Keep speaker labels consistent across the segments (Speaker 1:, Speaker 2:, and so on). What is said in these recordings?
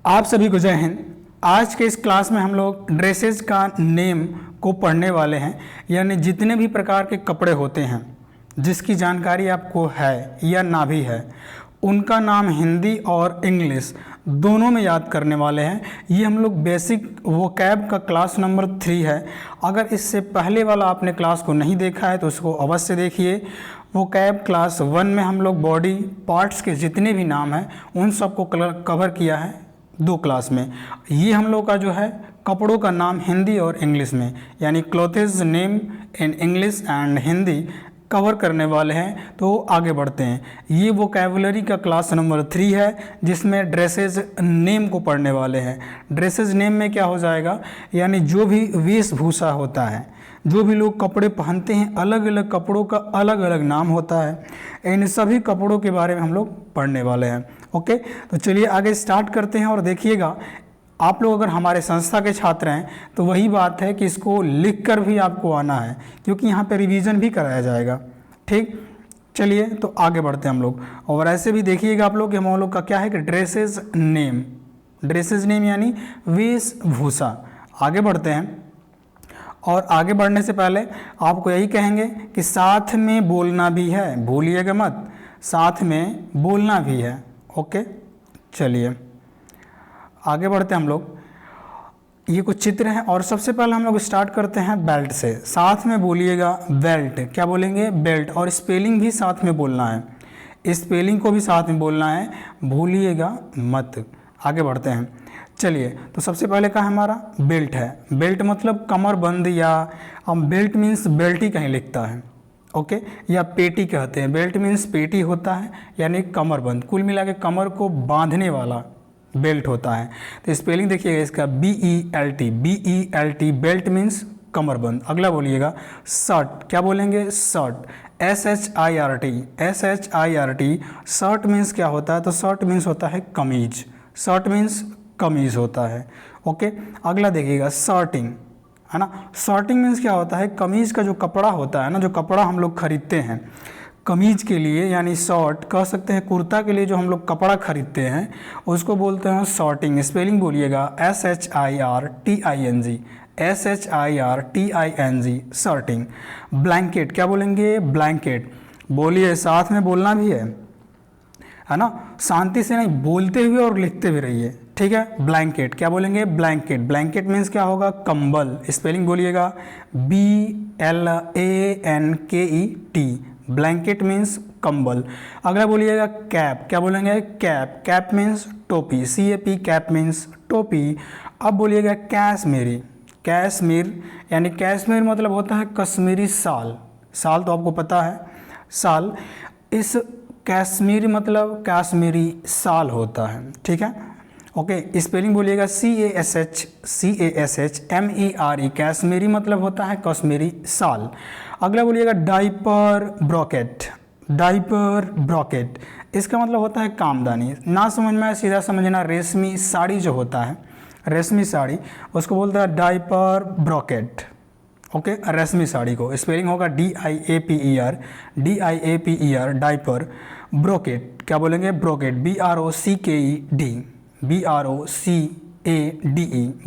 Speaker 1: आप सभी को जय हिंद। आज के इस क्लास में हम लोग ड्रेसेस का नेम को पढ़ने वाले हैं, यानी जितने भी प्रकार के कपड़े होते हैं जिसकी जानकारी आपको है या ना भी है, उनका नाम हिंदी और इंग्लिश दोनों में याद करने वाले हैं। ये हम लोग बेसिक वोकैब का क्लास नंबर 3 है। अगर इससे पहले वाला आपने क्लास को नहीं देखा है तो उसको अवश्य देखिए। वोकैब क्लास 1 में हम लोग बॉडी पार्ट्स के जितने भी नाम हैं उन सबको कवर किया है 2 क्लास में। ये हम लोग का जो है कपड़ों का नाम हिंदी और इंग्लिश में, यानी क्लोथेज name in English and Hindi cover करने वाले हैं। तो आगे बढ़ते हैं। ये वोकैबुलरी का क्लास नंबर 3 है जिसमें ड्रेसेज नेम को पढ़ने वाले हैं। ड्रेसेज नेम में क्या हो जाएगा, यानी जो भी वेशभूषा होता है, जो भी लोग कपड़े पहनते हैं, अलग अलग कपड़ों का अलग अलग नाम होता है। इन सभी कपड़ों के बारे में हम लोग पढ़ने वाले हैं। ओके, तो चलिए आगे स्टार्ट करते हैं। और देखिएगा, आप लोग अगर हमारे संस्था के छात्र हैं तो वही बात है कि इसको लिखकर भी आपको आना है, क्योंकि यहाँ पे रिवीजन भी कराया जाएगा। ठीक, चलिए तो आगे बढ़ते हैं हम लोग। और ऐसे भी देखिएगा आप लोग कि हम लोग का क्या है कि ड्रेसेज नेम यानी वेशभूषा। आगे बढ़ते हैं। और आगे बढ़ने से पहले आपको यही कहेंगे कि साथ में बोलना भी है, भूलिएगा मत, साथ में बोलना भी है। ओके, चलिए आगे बढ़ते हैं हम लोग। ये कुछ चित्र हैं और सबसे पहले हम लोग स्टार्ट करते हैं बेल्ट से। साथ में बोलिएगा बेल्ट, क्या बोलेंगे, बेल्ट। और स्पेलिंग भी साथ में बोलना है, स्पेलिंग को भी साथ में बोलना है, भूलिएगा मत। आगे बढ़ते हैं। चलिए, तो सबसे पहले का हमारा बेल्ट है। बेल्ट मतलब कमरबंद, या हम बेल्ट मीन्स बेल्ट ही कहीं लिखता है। ओके, या पेटी कहते हैं। बेल्ट मीन्स पेटी होता है, यानी कमरबंद। कुल मिला के कमर को बांधने वाला बेल्ट होता है। तो स्पेलिंग देखिएगा इसका BELT, बेल्ट मीन्स कमरबंद। अगला बोलिएगा शर्ट, क्या बोलेंगे, शर्ट, SHIRT। शर्ट मीन्स क्या होता है, तो शर्ट मीन्स होता है कमीज, शर्ट मीन्स कमीज होता है। ओके, अगला देखिएगा शर्टिंग, है ना। शर्टिंग मीन्स क्या होता है, कमीज का जो कपड़ा होता है ना, जो कपड़ा हम लोग खरीदते हैं कमीज के लिए, यानी शर्ट कह सकते हैं, कुर्ता के लिए जो हम लोग कपड़ा खरीदते हैं उसको बोलते हैं शर्टिंग। स्पेलिंग बोलिएगा SHIRTING, शर्टिंग। ब्लैंकेट, क्या बोलेंगे, ब्लैंकेट। बोलिए, साथ में बोलना भी है ना, शांति से नहीं, बोलते हुए और लिखते भी रहिए। ठीक है, ब्लैंकेट, क्या बोलेंगे, ब्लैंकेट। ब्लैंकेट मीन्स क्या होगा, कंबल। स्पेलिंग बोलिएगा BLANKET, ब्लैंकेट मीन्स कंबल। अगला बोलिएगा कैप, क्या बोलेंगे, कैप। कैप मीन्स टोपी, CAP, कैप मीन्स टोपी। अब बोलिएगा कैशमीरी, कैशमीर यानी कैशमीर मतलब होता है कश्मीरी शाल। शाल तो आपको पता है, शाल। इस कैशमीरी मतलब कश्मीरी शाल होता है। ठीक है, ओके। स्पेलिंग बोलिएगा CASHMERE, कैशमीरी मतलब होता है कश्मीरी शाल। अगला बोलिएगा डाइपर ब्रॉकेट, डाइपर ब्रॉकेट। इसका मतलब होता है कामदानी। ना समझ में आए सीधा समझना, रेशमी साड़ी जो होता है, रेशमी साड़ी, उसको बोलता है डाइपर ब्रॉकेट। ओके, रेशमी साड़ी को स्पेलिंग होगा DIAPER, डाइपर। ब्रोकेट, क्या बोलेंगे, ब्रोकेट, BROCADE,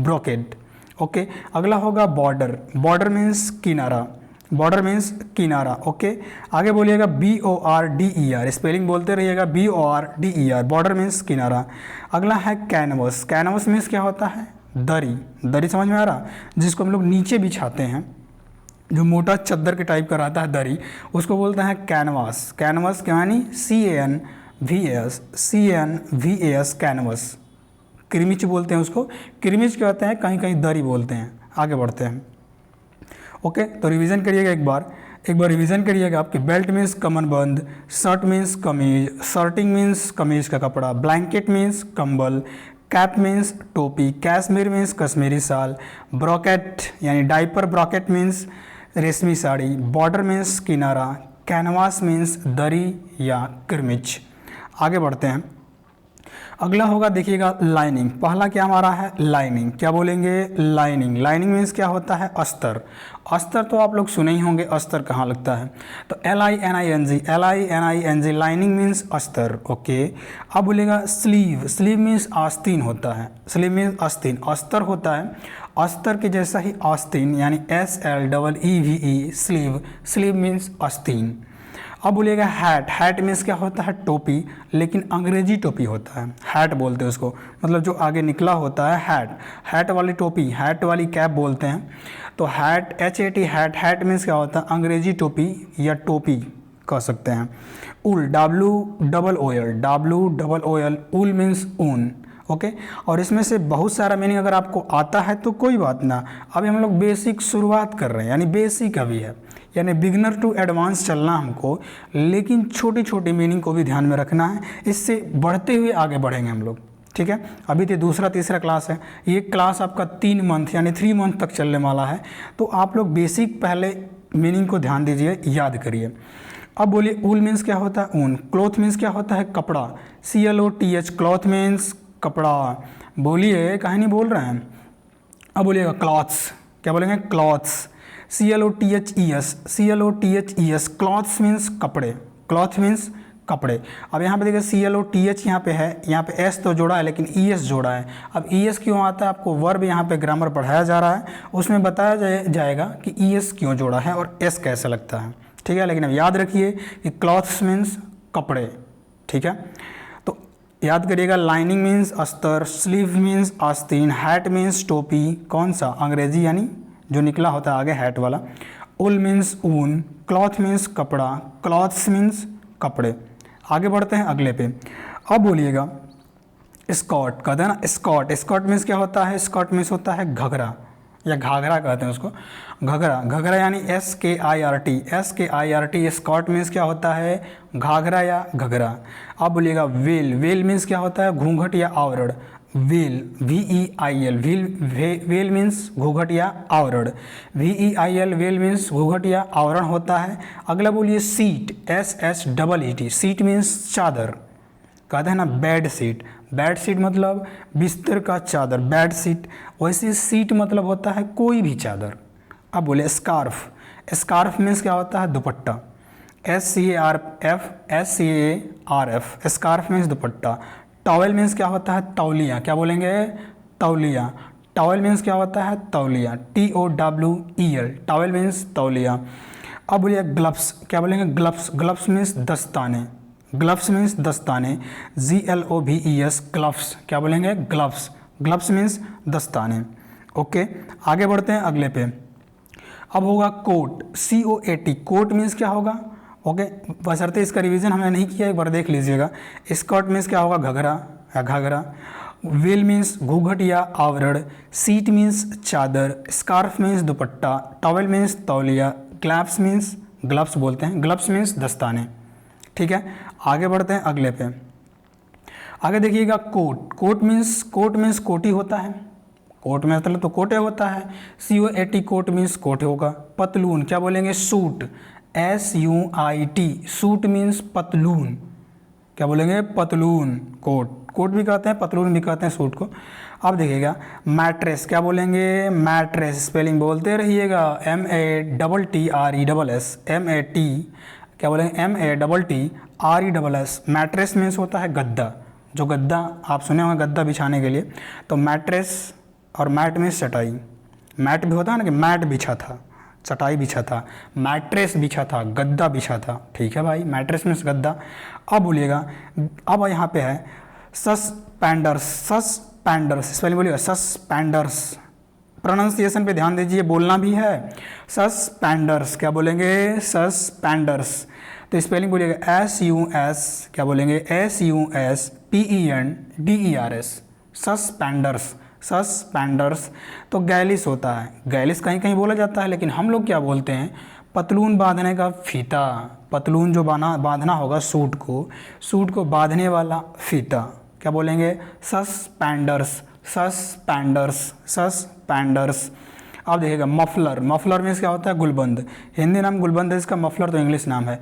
Speaker 1: ब्रोकेट। ओके, अगला होगा बॉर्डर, बॉर्डर मीन्स किनारा, बॉर्डर मीन्स किनारा। ओके, आगे बोलिएगा BORDER, स्पेलिंग बोलते रहिएगा BORDER, बॉर्डर मीन्स किनारा। अगला है कैनवस, कैनवस मीन्स क्या होता है, दरी। दरी समझ में आ रहा, जिसको हम लोग नीचे बिछाते हैं, जो मोटा चद्दर के टाइप का रहता है दरी, उसको बोलते हैं कैनवास। कैनवास यानी CANVAS, कैनवस। क्रिमिच बोलते हैं उसको, क्रिमिच कहते हैं, कहीं कहीं दरी बोलते हैं। आगे बढ़ते हैं। ओके, तो रिवीजन करिएगा एक बार रिवीजन करिएगा। आपकी बेल्ट मीन्स कमरबंद, शर्ट मीन्स कमीज, शर्टिंग मीन्स कमीज का कपड़ा, ब्लैंकेट मीन्स कंबल, कैप मीन्स टोपी, कैशमीर मीन्स कश्मीरी शाल, ब्रॉकेट यानी डाइपर ब्रॉकेट मीन्स रेशमी साड़ी, बॉर्डर मीन्स किनारा, कैनवास मीन्स दरी या किरमिच। आगे बढ़ते हैं। अगला होगा देखिएगा लाइनिंग। पहला क्या हमारा है लाइनिंग, क्या बोलेंगे लाइनिंग। लाइनिंग मीन्स क्या होता है अस्तर। अस्तर तो आप लोग सुने ही होंगे, अस्तर कहाँ लगता है, तो LINING, LINING लाइनिंग मीन्स अस्तर। ओके, अब बोलेगा स्लीव। स्लीव मीन्स आस्तीन होता है, स्लीव मीन्स आस्तीन, अस्तर होता है, अस्तर के जैसा ही आस्तीन यानी SLEEVE स्लीव, स्लीव मीन्स आस्तीन। अब बोलिएगा हैट। हैट मीन्स क्या होता है टोपी, लेकिन अंग्रेजी टोपी होता है, हैट बोलते हैं उसको, मतलब जो आगे निकला होता है हैट, हैट वाली टोपी, हैट वाली कैप बोलते हैं। तो hat HAT hat, hat means क्या होता है अंग्रेजी टोपी या टोपी कह सकते हैं। उल WOOL, उल मीन्स ऊन। ओके, और इसमें से बहुत सारा मीनिंग अगर आपको आता है तो कोई बात ना, अभी हम लोग बेसिक शुरुआत कर रहे हैं, यानी बेसिक अभी है, यानी बिगनर टू एडवांस चलना हमको, लेकिन छोटी छोटी मीनिंग को भी ध्यान में रखना है, इससे बढ़ते हुए आगे बढ़ेंगे हम लोग। ठीक है, अभी तो दूसरा तीसरा क्लास है, ये क्लास आपका 3 मंथ यानी 3 मंथ तक चलने वाला है, तो आप लोग बेसिक पहले मीनिंग को ध्यान दीजिए, याद करिए। अब बोलिए ऊल मीन्स क्या होता है ऊन, क्लॉथ मीन्स क्या होता है कपड़ा, CLOTH, क्लॉथ मीन्स कपड़ा। बोलिए कहीं नहीं बोल रहे हैं। अब बोलिएगा क्लॉथ्स, क्या बोलेंगे क्लॉथ्स, CLOTHES, क्लॉथ्स मीन्स कपड़े, क्लॉथ मीन्स कपड़े। अब यहाँ पे देखिए CLOTH यहाँ पे है, यहाँ पे S तो जोड़ा है लेकिन ES जोड़ा है। अब ES क्यों आता है, आपको वर्ब यहाँ पे ग्रामर पढ़ाया जा रहा है, उसमें बताया जाएगा कि ES क्यों जोड़ा है और S कैसे लगता है। ठीक है, लेकिन अब याद रखिए कि क्लॉथ्स मीन्स कपड़े। ठीक है, तो याद करिएगा लाइनिंग मीन्स अस्तर, स्लीव मीन्स आस्तीन, हैट मीन्स टोपी, कौन सा अंग्रेजी यानी जो निकला होता है आगे हैट वाला, उल मीन्स ऊन, क्लॉथ मीन्स कपड़ा, क्लॉथ्स मीन्स कपड़े। आगे बढ़ते हैं अगले पे। अब बोलिएगा स्कर्ट, कहते हैं ना स्कर्ट, स्कर्ट मीन्स क्या होता है, स्कर्ट मीन्स होता है घघरा या घाघरा कहते हैं उसको, घघरा, घघरा यानी SKIRT, स्कर्ट मीन्स क्या होता है घाघरा या घघरा। अब बोलिएगा वेल, वेल मीन्स क्या होता है घूंघट या आवरण, वेल VEIL, वेल मीन्स घूंघट या आवरण, VEIL वेल मीन्स घूंघट या आवरण होता है। अगला बोलिए सीट, SSEET, सीट मीन्स चादर, कहते हैं ना बेड सीट, बेड सीट मतलब बिस्तर का चादर, बेड सीट, वैसे सीट मतलब होता है कोई भी चादर। अब बोले स्कार्फ, स्कार्फ मीन्स क्या होता है दुपट्टा, SCARF, स्कार्फ मीन्स दुपट्टा। टॉवेल मीन्स क्या होता है तौलिया, क्या बोलेंगे तौलिया, टॉवेल मीन्स क्या होता है तौलिया, TOWEL, टॉवेल मीन्स तौलिया। अब बोलिए ग्लव्स, क्या बोलेंगे ग्लव्स, ग्लव्स मीन्स दस्ताने, ग्लव्स मीन्स दस्ताने, GLOVES, ग्लव्स, क्या बोलेंगे ग्लव्स, ग्लव्स मीन्स दस्ताने। ओके, आगे बढ़ते हैं अगले पे। अब होगा कोट, COAT, कोट मीन्स क्या होगा, ओके, बशर्ते इसका रिवीजन हमने नहीं किया, एक बार देख लीजिएगा। स्कर्ट मीन्स क्या होगा घघरा या घाघरा, वेल मीन्स घूंघट या आवरण, सीट मीन्स चादर, स्कार्फ मीन्स दुपट्टा, टॉवेल मीन्स तौलिया, ग्लव्स मीन्स ग्लव्स बोलते हैं, ग्लव्स मीन्स दस्ताने। ठीक है, आगे बढ़ते हैं अगले पे। आगे देखिएगा कोट, कोट मीन्स कोटी होता है, कोट में मतलब तो कोटे होता है, COAT कोट मीन्स कोट होगा। पतलून, क्या बोलेंगे सूट, SUIT, सूट मीन्स पतलून, क्या बोलेंगे पतलून, कोट, कोट भी कहते हैं पतलून भी कहते हैं सूट को। अब देखिएगा मैट्रेस, क्या बोलेंगे मैट्रेस, स्पेलिंग बोलते रहिएगा, MATTRESS, MAT, क्या बोलेंगे MATTRESS। मैट्रेस मीन्स होता है गद्दा, जो गद्दा आप सुने होंगे गद्दा बिछाने के लिए, तो मैट्रेस, और मैट मीन्स चटाई, मैट भी होता है ना कि मैट बिछा था, चटाई बिछा था, मैट्रेस बिछा था, गद्दा बिछा था। ठीक है भाई, मैट्रेस मीन्स गद्दा। अब बोलिएगा, अब यहाँ पे है सस्पेंडर्स, सस्पेंडर्स, स्पेलिंग बोलिएगा सस्पेंडर्स, प्रोनाउंसिएशन पे ध्यान दीजिए, बोलना भी है सस्पेंडर्स, क्या बोलेंगे सस्पेंडर्स। तो स्पेलिंग बोलिएगा SUS, क्या बोलेंगे SUSPENDERS, सस्पेंडर्स, सस्पेंडर्स। तो गैलिस होता है, गैलिस कहीं कहीं बोला जाता है, लेकिन हम लोग क्या बोलते हैं पतलून बांधने का फीता, पतलून जो बांधना होगा सूट को बांधने वाला फीता, क्या बोलेंगे सस्पेंडर्स, सस्पेंडर्स, सस्पेंडर्स। अब देखिएगा मफलर, मफलर मीन्स क्या होता है गुलबंद, हिंदी नाम गुलबंद है इसका, मफलर तो इंग्लिश नाम है,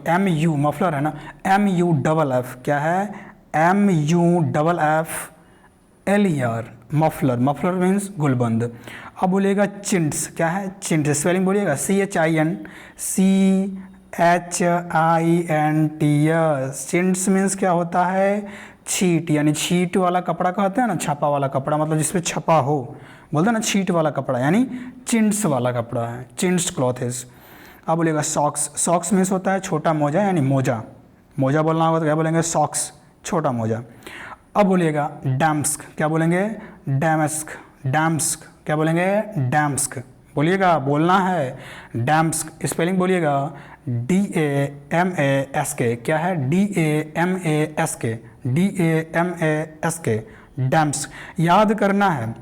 Speaker 1: MU, मफलर है ना, MUFF, क्या है MUFFLER, मफलर, मफलर मीन्स गुलबंद। अब बोलिएगा चिंट्स, क्या है चिंट्स, स्पेलिंग बोलिएगा CHINTS, चिंट्स मीन्स क्या होता है, छीट, यानी छीट वाला कपड़ा कहते हैं ना, छपा वाला कपड़ा, मतलब जिसपे छपा हो, बोलते हैं ना छीट वाला कपड़ा, यानी चिंट्स वाला कपड़ा है, चिंट्स क्लॉथेस। अब बोलिएगा सॉक्स, सॉक्स मीन्स होता है छोटा मोजा, यानी मोजा, मोजा बोलना होगा तो क्या बोलेंगे, सॉक्स, छोटा मोजा। अब बोलिएगा डैम्स्क, क्या बोलेंगे, डैमस्क, डैम्स्क, क्या बोलेंगे, डैम्स्क, बोलिएगा, बोलना है डैम्स्क, स्पेलिंग बोलिएगा DAMASK, क्या है DAMASK, DAMASK, डैम्स्क। याद करना है,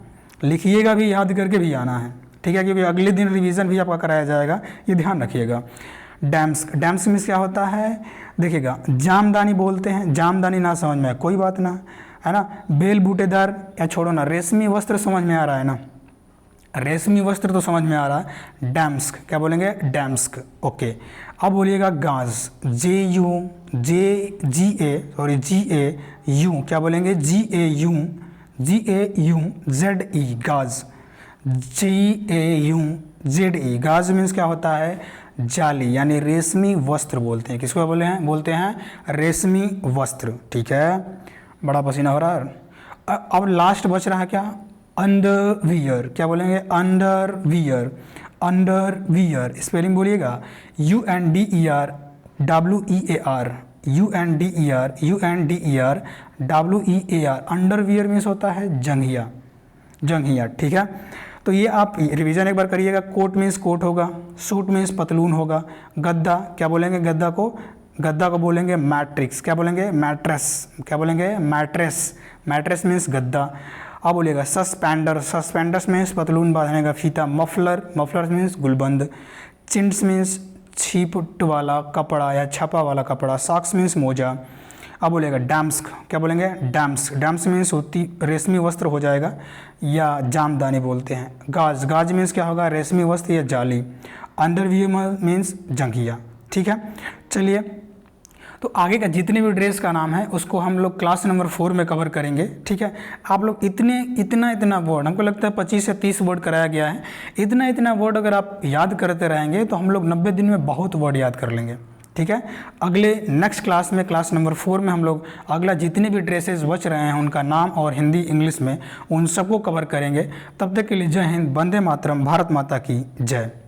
Speaker 1: लिखिएगा भी, याद करके भी आना है, ठीक है, क्योंकि अगले दिन रिवीजन भी आपका कराया जाएगा, ये ध्यान रखिएगा। डैम्स्क, डैम्स्क मीन्स क्या होता है, देखिएगा, जामदानी बोलते हैं, जामदानी ना समझ में कोई बात ना, है ना, बेल बूटेदार या छोड़ो ना, रेशमी वस्त्र समझ में आ रहा है ना, रेशमी वस्त्र तो समझ में आ रहा है, डैम्स्क, क्या बोलेंगे, डैम्स्क, ओके। अब बोलिएगा गाज, GAU, क्या बोलेंगे, GAUZE, गाज, GAUZE, गाज मीन्स क्या होता है, जाली, यानी रेशमी वस्त्र बोलते हैं, किसको बोलते हैं रेशमी वस्त्र, ठीक है। बड़ा पसीना हो रहा है। अब लास्ट बच रहा है क्या, अंडरवियर, क्या बोलेंगे, अंडरवियर, अंडरवियर, स्पेलिंग बोलिएगा UNDER WER, अंडरवियर मीन्स होता है जंघिया, जंघिया, ठीक है। तो ये आप रिवीजन एक बार करिएगा। कोट मीन्स कोट होगा, सूट मीन्स पतलून होगा, गद्दा, क्या बोलेंगे, गद्दा को बोलेंगे मैट्रिक्स, क्या बोलेंगे, मैट्रेस, क्या बोलेंगे, मैट्रेस, मैट्रेस मीन्स गद्दा। अब बोलिएगा सस्पेंडर, सस्पेंडर्स मीन्स पतलून बांधने का फीता, मफलर, मफलर मीन्स गुलबंद, चिंट्स मीन्स छीट वाला कपड़ा या छपा वाला कपड़ा, सॉक्स मीन्स मोजा। अब बोलेगा डैम्स्क, क्या बोलेंगे, डैम्स्क, डैम्स्क मीन्स होती रेशमी वस्त्र हो जाएगा या जामदानी बोलते हैं। गाज, गाज मीन्स क्या होगा, रेशमी वस्त्र या जाली। अंडरवियर मीन्स जंघिया, ठीक है। चलिए, तो आगे का जितने भी ड्रेस का नाम है उसको हम लोग क्लास नंबर 4 में कवर करेंगे, ठीक है। आप लोग इतना वर्ड, हमको लगता है 25 से 30 वर्ड कराया गया है, इतना वर्ड अगर आप याद करते रहेंगे तो हम लोग 90 दिन में बहुत वर्ड याद कर लेंगे, ठीक है। अगले नेक्स्ट क्लास में, क्लास नंबर 4 में हम लोग अगला जितने भी ड्रेसेस बच रहे हैं उनका नाम और हिंदी इंग्लिश में उन सबको कवर करेंगे। तब तक के लिए जय हिंद, वंदे मातरम, भारत माता की जय।